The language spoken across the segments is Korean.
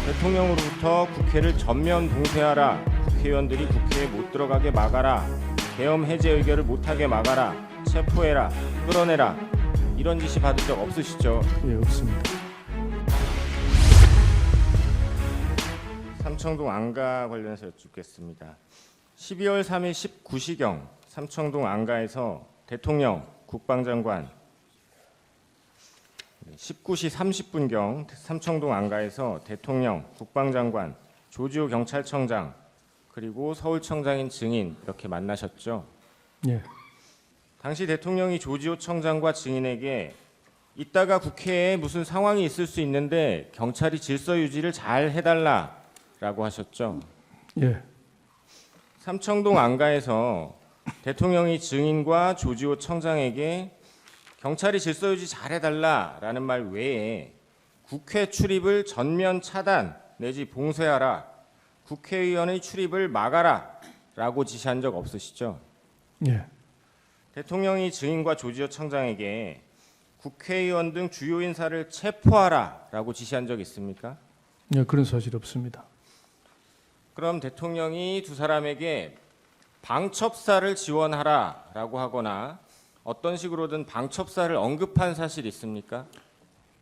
대통령으로부터 국회를 전면 봉쇄하라, 국회의원들이 국회에 못 들어가게 막아라, 계엄 해제 의결을 못하게 막아라, 체포해라, 끌어내라, 이런 지시 받은 적 없으시죠? 예, 없습니다. 삼청동 안가 관련해서 여쭙겠습니다. 12월 3일 19시경 삼청동 안가에서 대통령, 국방장관, 19시 30분경 삼청동 안가에서 대통령, 국방장관, 조지호 경찰청장, 그리고 서울청장인 증인 이렇게 만나셨죠? 예, 당시 대통령이 조지호 청장과 증인에게 이따가 국회에 무슨 상황이 있을 수 있는데 경찰이 질서 유지를 잘 해달라라고 하셨죠? 예, 삼청동 안가에서 대통령이 증인과 조지호 청장에게 경찰이 질서 유지 잘 해달라라는 말 외에 국회 출입을 전면 차단 내지 봉쇄하라, 국회의원의 출입을 막아라라고 지시한 적 없으시죠? 예, 대통령이 증인과 조지호 청장에게 국회의원 등 주요 인사를 체포하라라고 지시한 적 있습니까? 예, 그런 사실 없습니다. 그럼 대통령이 두 사람에게 방첩사를 지원하라라고 하거나 어떤 식으로든 방첩사를 언급한 사실이 있습니까?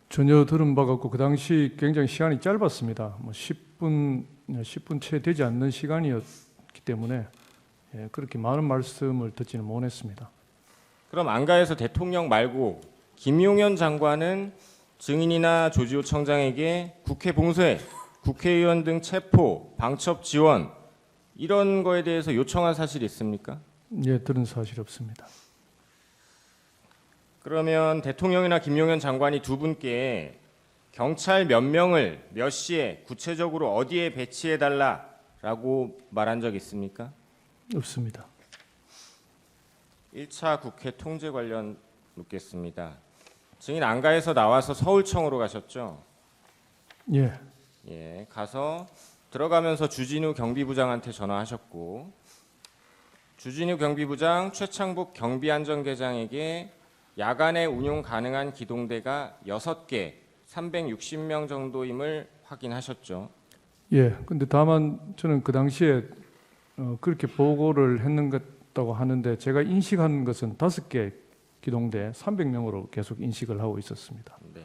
전혀 들은 바가 없고 그 당시 굉장히 시간이 짧았습니다. 뭐 10분 채 되지 않는 시간이었기 때문에 예, 그렇게 많은 말씀을 듣지는 못했습니다. 그럼 안가에서 대통령 말고 김용현 장관은 증인이나 조지호 청장에게 국회 봉쇄, 국회의원 등 체포, 방첩 지원 이런 거에 대해서 요청한 사실이 있습니까? 예, 들은 사실 없습니다. 그러면 대통령이나 김용현 장관이 두 분께 경찰 몇 명을 몇 시에 구체적으로 어디에 배치해 달라라고 말한 적 있습니까? 없습니다. 1차 국회 통제 관련 묻겠습니다. 증인 안가에서 나와서 서울청으로 가셨죠? 예, 예, 가서 들어가면서 주진우 경비부장한테 전화하셨고 주진우 경비부장 최창복 경비안전계장에게 야간에 운용 가능한 기동대가 6개, 360명 정도임을 확인하셨죠. 예. 근데 다만 저는 그 당시에 그렇게 보고를 했는 것다고 하는데 제가 인식한 것은 5개 기동대 300명으로 계속 인식을 하고 있었습니다. 네.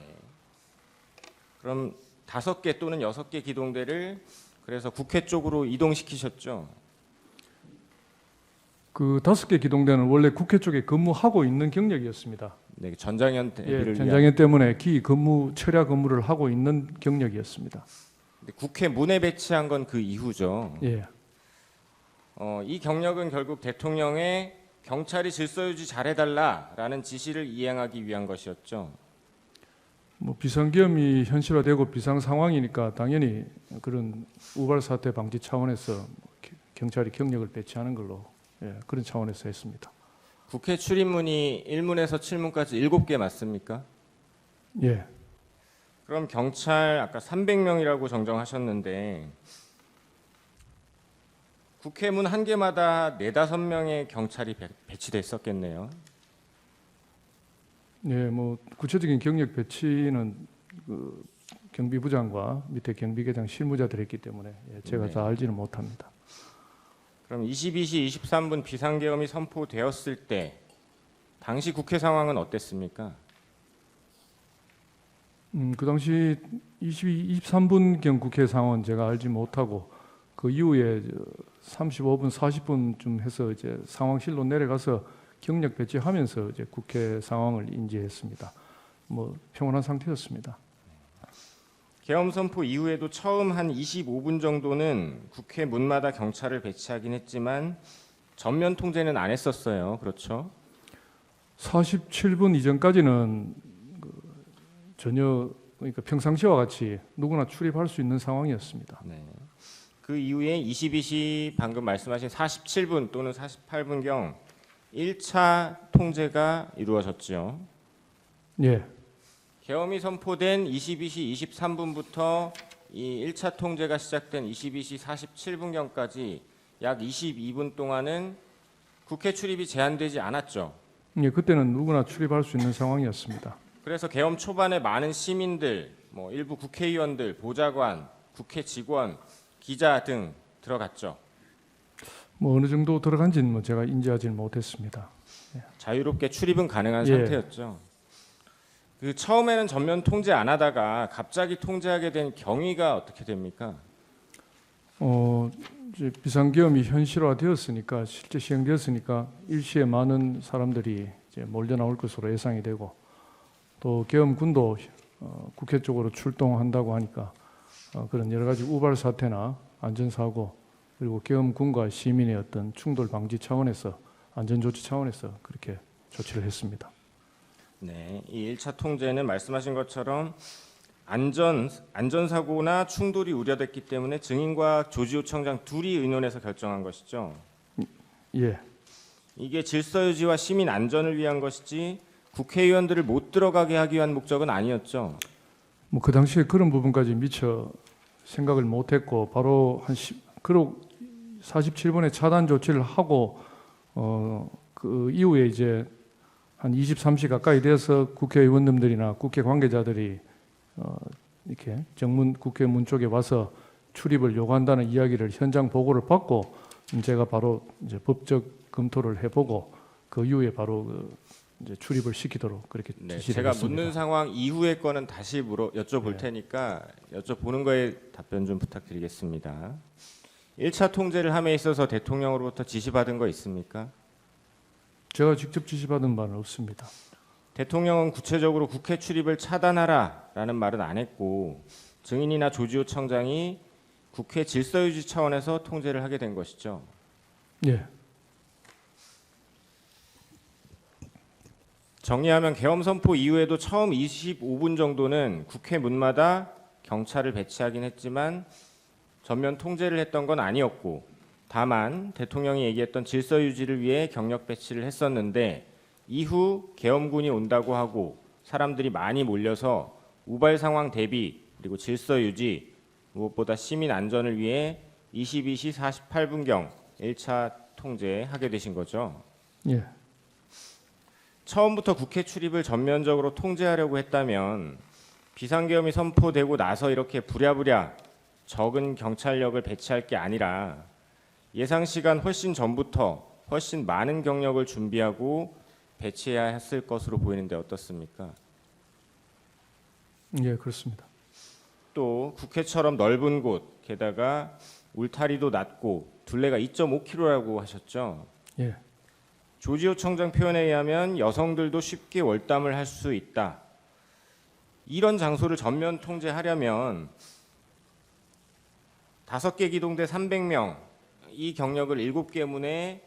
그럼 5개 또는 6개 기동대를 그래서 국회 쪽으로 이동시키셨죠. 그 5개 기동대는 원래 국회 쪽에 근무하고 있는 경력이었습니다. 네, 전장현 대비를 예, 위한. 전장현 때문에 기 근무, 철야 근무를 하고 있는 경력이었습니다. 근데 국회 문에 배치한 건 그 이후죠. 예, 이 경력은 결국 대통령의 경찰이 질서 유지 잘해달라라는 지시를 이행하기 위한 것이었죠. 뭐 비상계엄이 현실화되고 비상 상황이니까 당연히 그런 우발 사태 방지 차원에서 경찰이 경력을 배치하는 걸로 예, 그런 차원에서 했습니다. 국회 출입문이 1문에서 7문까지 7개 맞습니까? 예, 그럼 경찰 아까 300명이라고 정정하셨는데 국회 문 한 개마다 4-5명의 경찰이 배치돼 있었겠네요. 예, 뭐 구체적인 경력 배치는 그 경비부장과 밑에 경비계장 실무자들이 있기 때문에 예, 제가 네. 다 알지는 못합니다. 그럼 22시 23분 비상계엄이 선포되었을 때 당시 국회 상황은 어땠습니까? 그 당시 23분경 국회 상황은 제가 알지 못하고 그 이후에 35분, 40분쯤 해서 이제 상황실로 내려가서 경력 배치하면서 이제 국회 상황을 인지했습니다. 뭐 평온한 상태였습니다. 계엄 선포 이후에도 처음 한 25분 정도는 국회 문마다 경찰을 배치하긴 했지만 전면 통제는 안 했었어요. 그렇죠? 47분 이전까지는 전혀 그러니까 평상시와 같이 누구나 출입할 수 있는 상황이었습니다. 네. 그 이후에 22시 방금 말씀하신 47분 또는 48분경 1차 통제가 이루어졌죠. 예, 계엄이 선포된 22시 23분부터 이 1차 통제가 시작된 22시 47분경까지 약 22분 동안은 국회 출입이 제한되지 않았죠. 예, 그때는 누구나 출입할 수 있는 상황이었습니다. 그래서 계엄 초반에 많은 시민들, 뭐 일부 국회의원들, 보좌관, 국회 직원, 기자 등 들어갔죠. 뭐 어느 정도 들어간지는 뭐 제가 인지하지는 못했습니다. 자유롭게 출입은 가능한 예. 상태였죠. 그 처음에는 전면 통제 안 하다가 갑자기 통제하게 된 경위가 어떻게 됩니까? 이제 비상계엄이 현실화되었으니까 실제 시행되었으니까 일시에 많은 사람들이 이제 몰려 나올 것으로 예상이 되고 또 계엄군도 국회 쪽으로 출동한다고 하니까 그런 여러 가지 우발 사태나 안전사고 그리고 계엄군과 시민의 어떤 충돌 방지 차원에서 안전조치 차원에서 그렇게 조치를 했습니다. 네, 이 1차 통제는 말씀하신 것처럼 안전사고나 충돌이 우려됐기 때문에 증인과 조지호 청장 둘이 의논해서 결정한 것이죠. 예, 이게 질서유지와 시민 안전을 위한 것이지 국회의원들을 못 들어가게 하기 위한 목적은 아니었죠. 뭐 그 당시에 그런 부분까지 미처 생각을 못했고 바로 그리고 47번의 차단 조치를 하고 그 이후에 이제 한 23시 가까이 돼서 국회의원님들이나 국회 관계자들이 이렇게 정문 국회 문 쪽에 와서 출입을 요구한다는 이야기를 현장 보고를 받고 제가 바로 이제 법적 검토를 해보고 그 이후에 바로 이제 출입을 시키도록 그렇게 네, 지시를 제가 했습니다. 묻는 상황 이후의 거는 다시 여쭤볼 네. 테니까 여쭤보는 거에 답변 좀 부탁드리겠습니다. 1차 통제를 함에 있어서 대통령으로부터 지시받은 거 있습니까? 제가 직접 지시받은 바는 없습니다. 대통령은 구체적으로 국회 출입을 차단하라라는 말은 안 했고 증인이나 조지호 청장이 국회 질서유지 차원에서 통제를 하게 된 것이죠. 예, 정리하면 계엄 선포 이후에도 처음 25분 정도는 국회 문마다 경찰을 배치하긴 했지만 전면 통제를 했던 건 아니었고 다만 대통령이 얘기했던 질서 유지를 위해 경력 배치를 했었는데 이후 계엄군이 온다고 하고 사람들이 많이 몰려서 우발 상황 대비 그리고 질서 유지 무엇보다 시민 안전을 위해 22시 48분경 1차 통제하게 되신 거죠. 예. 처음부터 국회 출입을 전면적으로 통제하려고 했다면 비상계엄이 선포되고 나서 이렇게 부랴부랴 적은 경찰력을 배치할 게 아니라 예상 시간 훨씬 전부터 훨씬 많은 경력을 준비하고 배치해야 했을 것으로 보이는데 어떻습니까? 예, 그렇습니다. 또 국회처럼 넓은 곳 게다가 울타리도 낮고 둘레가 2.5km라고 하셨죠. 예, 조지호 청장 표현에 의하면 여성들도 쉽게 월담을 할 수 있다. 이런 장소를 전면 통제하려면 5개 기동대 300명 이 경력을 7개 문에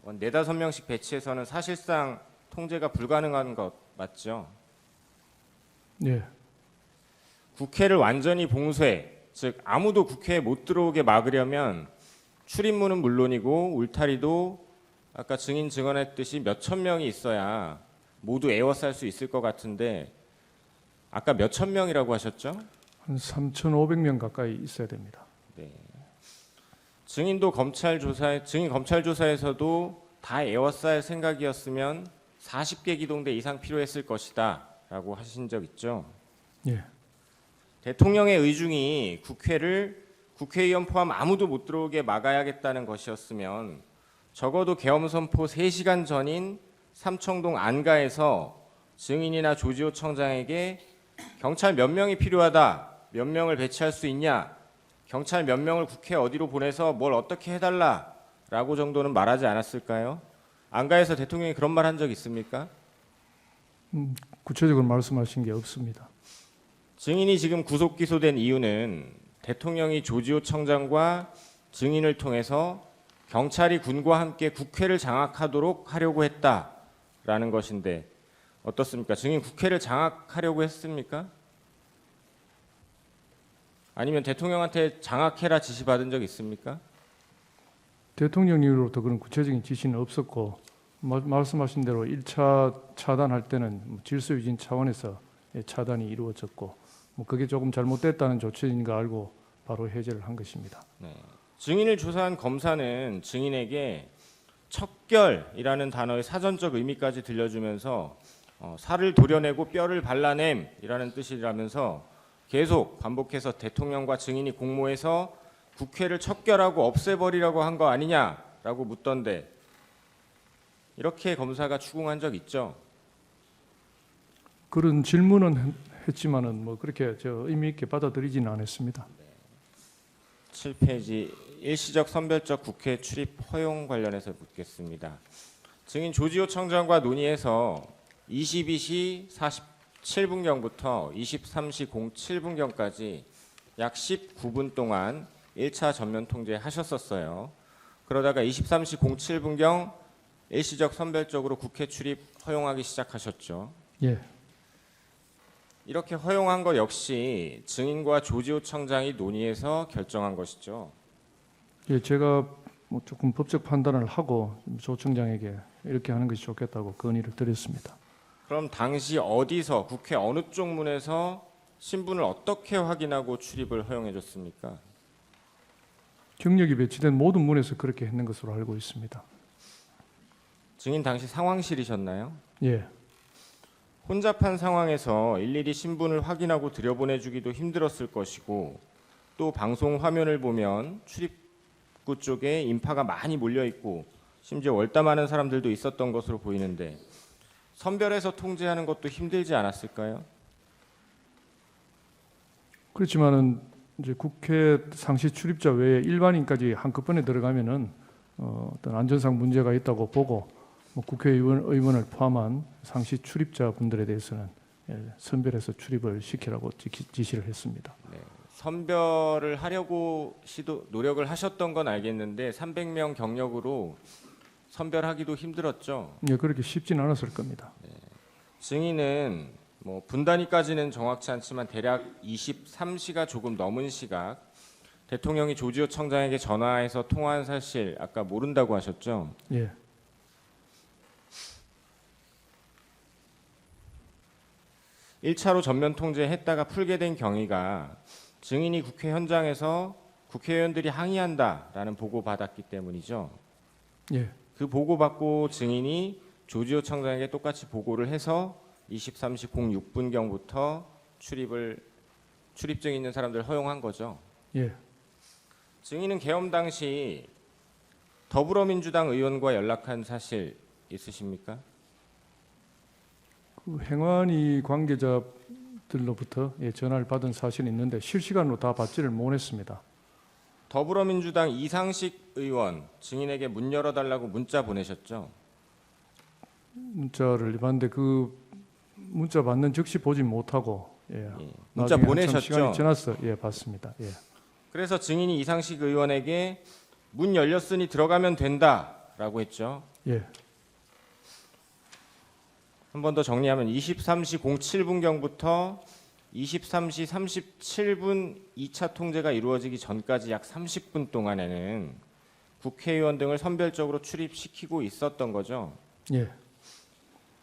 4, 5명씩 배치해서는 사실상 통제가 불가능한 것 맞죠? 예, 국회를 완전히 봉쇄, 즉 아무도 국회에 못 들어오게 막으려면 출입문은 물론이고 울타리도 아까 증인 증언했듯이 몇천 명이 있어야 모두 에워쌀 수 있을 것 같은데 아까 몇천 명이라고 하셨죠? 한 3,500명 가까이 있어야 됩니다. 네. 증인 검찰 조사에서도 다 에워쌀 생각이었으면 40개 기동대 이상 필요했을 것이다라고 하신 적 있죠. 예, 대통령의 의중이 국회의원 포함 아무도 못 들어오게 막아야겠다는 것이었으면 적어도 계엄 선포 3시간 전인 삼청동 안가에서 증인이나 조지호 청장에게 경찰 몇 명이 필요하다, 몇 명을 배치할 수 있냐, 경찰 몇 명을 국회 어디로 보내서 뭘 어떻게 해달라라고 정도는 말하지 않았을까요? 안가에서 대통령이 그런 말 한 적 있습니까? 구체적으로 말씀하신 게 없습니다. 증인이 지금 구속 기소된 이유는 대통령이 조지호 청장과 증인을 통해서 경찰이 군과 함께 국회를 장악하도록 하려고 했다라는 것인데 어떻습니까? 증인 국회를 장악하려고 했습니까? 아니면 대통령한테 장악해라 지시받은 적 있습니까? 대통령으로부터 그런 구체적인 지시는 없었고 말씀하신 대로 1차 차단할 때는 질서 유진 차원에서 차단이 이루어졌고 그게 조금 잘못됐다는 조치인 거 알고 바로 해제를 한 것입니다. 네. 증인을 조사한 검사는 증인에게 척결이라는 단어의 사전적 의미까지 들려주면서 살을 도려내고 뼈를 발라냄이라는 뜻이라면서 계속 반복해서 대통령과 증인이 공모해서 국회를 척결하고 없애버리라고 한 거 아니냐라고 묻던데 이렇게 검사가 추궁한 적 있죠? 그런 질문은 했지만은 뭐 그렇게 의미 있게 받아들이지는 않았습니다. 7페이지 일시적 선별적 국회 출입 허용 관련해서 묻겠습니다. 증인 조지호 청장과 논의해서 22시 47분경부터 23시 07분경까지 약 19분 동안 1차 전면 통제하셨었어요. 그러다가 23시 07분경 일시적 선별적으로 국회 출입 허용하기 시작하셨죠. 예, 이렇게 허용한 것 역시 증인과 조지호 청장이 논의해서 결정한 것이죠. 예, 제가 뭐 조금 법적 판단을 하고 조 청장에게 이렇게 하는 것이 좋겠다고 건의를 드렸습니다. 그럼 당시 어디서 국회 어느 쪽 문에서 신분을 어떻게 확인하고 출입을 허용해 줬습니까? 경력이 배치된 모든 문에서 그렇게 했는 것으로 알고 있습니다. 증인 당시 상황실이셨나요? 예, 혼잡한 상황에서 일일이 신분을 확인하고 들여보내주기도 힘들었을 것이고 또 방송 화면을 보면 출입구 쪽에 인파가 많이 몰려 있고 심지어 월담하는 사람들도 있었던 것으로 보이는데 선별해서 통제하는 것도 힘들지 않았을까요? 그렇지만은 이제 국회 상시 출입자 외에 일반인까지 한꺼번에 들어가면은 어떤 안전상 문제가 있다고 보고 뭐 의원을 포함한 상시 출입자 분들에 대해서는 선별해서 출입을 시키라고 지시를 했습니다. 네. 선별을 하려고 노력을 하셨던 건 알겠는데 300명 경력으로 선별하기도 힘들었죠. 예, 그렇게 쉽진 않았을 겁니다. 증인은 뭐 분단위까지는 정확치 않지만 대략 23시가 조금 넘은 시각 대통령이 조지호 청장에게 전화해서 통화한 사실 아까 모른다고 하셨죠? 예, 1차로 전면 통제했다가 풀게 된 경위가 증인이 국회 현장에서 국회의원들이 항의한다라는 보고 받았기 때문이죠. 예, 그 보고 받고 증인이 조지호 청장에게 똑같이 보고를 해서 23시 06분경부터 출입증 있는 사람들 허용한 거죠. 예. 증인은 계엄 당시 더불어민주당 의원과 연락한 사실 있으십니까? 그 행안위 관계자들로부터 전화를 받은 사실이 있는데 실시간으로 다 받지를 못했습니다. 더불어민주당 이상식 의원 증인에게 문 열어달라고 문자 보내셨죠? 문자를 받는데 그 문자 받는 즉시 보지 못하고 문자 나중에 보내셨죠? 한참 시간이 지났어 봤습니다. 예. 그래서 증인이 이상식 의원에게 문 열렸으니 들어가면 된다라고 했죠. 예, 한 번 더 정리하면 23시 07분경부터 23시 37분 2차 통제가 이루어지기 전까지 약 30분 동안에는 국회의원 등을 선별적으로 출입시키고 있었던 거죠. 예,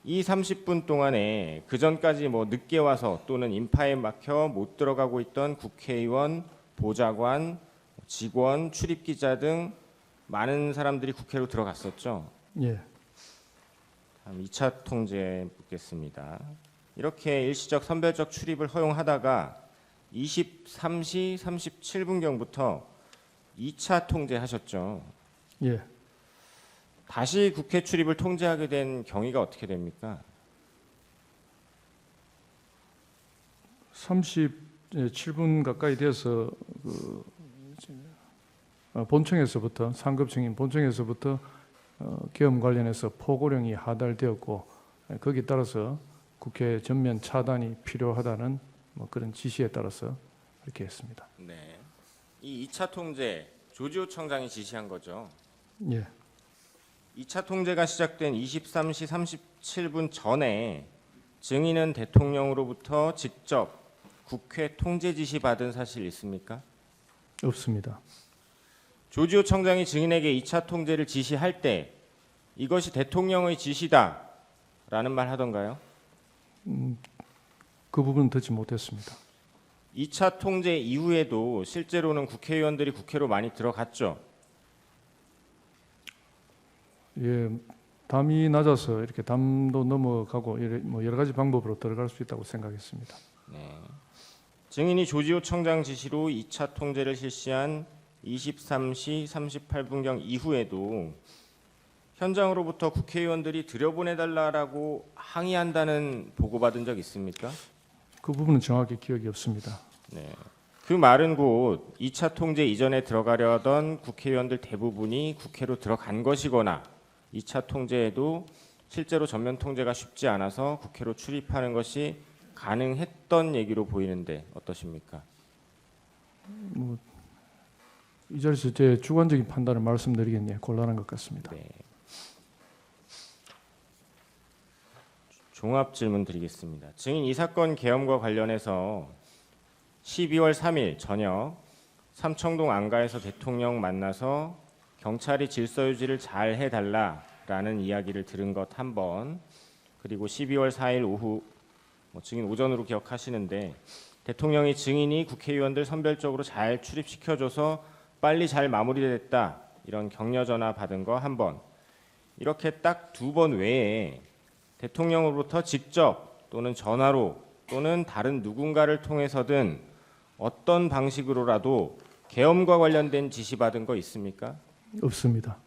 이 30분 동안에 그 전까지 뭐 늦게 와서 또는 인파에 막혀 못 들어가고 있던 국회의원, 보좌관, 직원, 출입기자 등 많은 사람들이 국회로 들어갔었죠. 예. 다음 2차 통제 묻겠습니다. 이렇게 일시적 선별적 출입을 허용하다가 23시 37분경부터 2차 통제하셨죠. 예. 다시 국회 출입을 통제하게 된 경위가 어떻게 됩니까? 37분 가까이 돼서 본청에서부터 상급 증인 본청에서부터 계엄 관련해서 포고령이 하달되었고 거기에 따라서 국회 전면 차단이 필요하다는 뭐 그런 지시에 따라서 그렇게 했습니다. 네. 이 2차 통제 조지호 청장이 지시한 거죠. 예, 2차 통제가 시작된 23시 37분 전에 증인은 대통령으로부터 직접 국회 통제 지시 받은 사실 있습니까? 없습니다. 조지호 청장이 증인에게 2차 통제를 지시할 때 이것이 대통령의 지시다라는 말 하던가요? 그 부분은 듣지 못했습니다. 2차 통제 이후에도 실제로는 국회의원들이 국회로 많이 들어갔죠. 예, 담이 낮아서 이렇게 담도 넘어가고 뭐 여러 가지 방법으로 들어갈 수 있다고 생각했습니다. 네. 증인이 조지호 청장 지시로 2차 통제를 실시한 23시 38분경 이후에도 현장으로부터 국회의원들이 들여보내달라고 항의한다는 보고받은 적 있습니까? 그 부분은 정확히 기억이 없습니다. 네. 그 말은 곧 2차 통제 이전에 들어가려 하던 국회의원들 대부분이 국회로 들어간 것이거나 2차 통제에도 실제로 전면 통제가 쉽지 않아서 국회로 출입하는 것이 가능했던 얘기로 보이는데 어떠십니까? 이 자리에서 제 주관적인 판단을 말씀드리겠니 곤란한 것 같습니다. 네. 종합 질문 드리겠습니다. 증인 이 사건 계엄과 관련해서 12월 3일 저녁 삼청동 안가에서 대통령 만나서 경찰이 질서 유지를 잘 해달라라는 이야기를 들은 것 한 번, 그리고 12월 4일 오후 증인 오전으로 기억하시는데 대통령이 증인이 국회의원들 선별적으로 잘 출입시켜줘서 빨리 잘 마무리됐다 이런 격려 전화 받은 거 한 번, 이렇게 딱 2번 외에 대통령으로부터 직접 또는 전화로 또는 다른 누군가를 통해서든 어떤 방식으로라도 계엄과 관련된 지시받은 거 있습니까? 없습니다.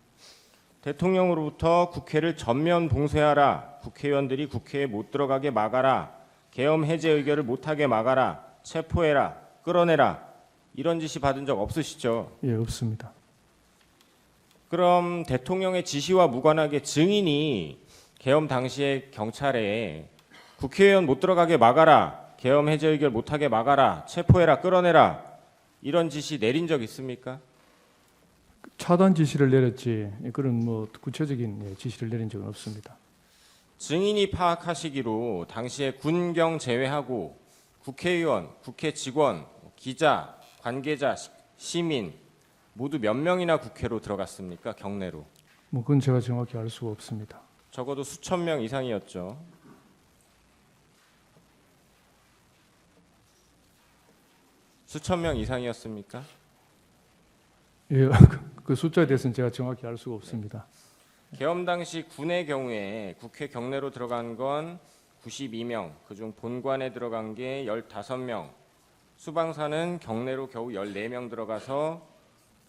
대통령으로부터 국회를 전면 봉쇄하라, 국회의원들이 국회에 못 들어가게 막아라, 계엄 해제 의결을 못하게 막아라, 체포해라, 끌어내라 이런 지시 받은 적 없으시죠? 예, 없습니다. 그럼 대통령의 지시와 무관하게 증인이 계엄 당시에 경찰에 국회의원 못 들어가게 막아라, 계엄 해제 의결 못하게 막아라, 체포해라, 끌어내라 이런 지시 내린 적 있습니까? 차단 지시를 내렸지 그런 구체적인 지시를 내린 적은 없습니다. 증인이 파악하시기로 당시에 군경 제외하고 국회의원, 국회 직원, 기자, 관계자, 시민 모두 몇 명이나 국회로 들어갔습니까? 경내로. 그건 제가 정확히 알 수가 없습니다. 적어도 수천 명 이상이었죠. 수천 명 이상이었습니까? 예, 그 숫자에 대해서는 제가 정확히 알 수가 없습니다. 계엄 당시 군의 경우에 국회 경내로 들어간 건 92명, 그중 본관에 들어간 게 15명, 수방사는 경내로 겨우 14명 들어가서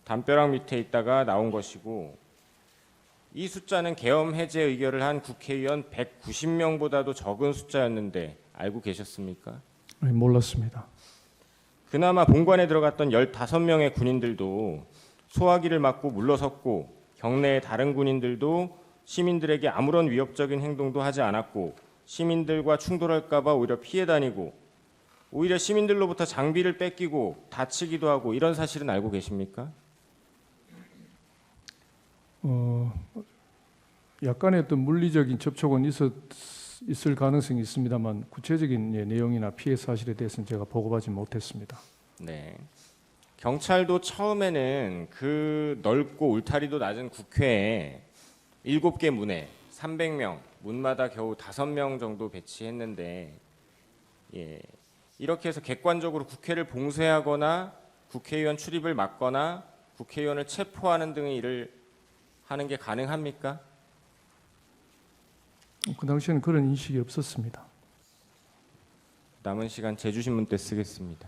담벼락 밑에 있다가 나온 것이고, 이 숫자는 계엄 해제 의결을 한 국회의원 190명보다도 적은 숫자였는데 알고 계셨습니까? 예, 몰랐습니다. 그나마 본관에 들어갔던 15명의 군인들도 소화기를 맞고 물러섰고 경내의 다른 군인들도 시민들에게 아무런 위협적인 행동도 하지 않았고 시민들과 충돌할까 봐 오히려 피해 다니고 오히려 시민들로부터 장비를 뺏기고 다치기도 하고 이런 사실은 알고 계십니까? 약간의 어떤 물리적인 접촉은 있을 가능성이 있습니다만 구체적인 내용이나 피해 사실에 대해서는 제가 보고받지 못했습니다. 네. 경찰도 처음에는 그 넓고 울타리도 낮은 국회에 7개 문에 300명, 문마다 겨우 5명 정도 배치했는데 이렇게 해서 객관적으로 국회를 봉쇄하거나 국회의원 출입을 막거나 국회의원을 체포하는 등의 일을 하는 게 가능합니까? 그 당시에는 그런 인식이 없었습니다. 남은 시간 제주신문 때 쓰겠습니다.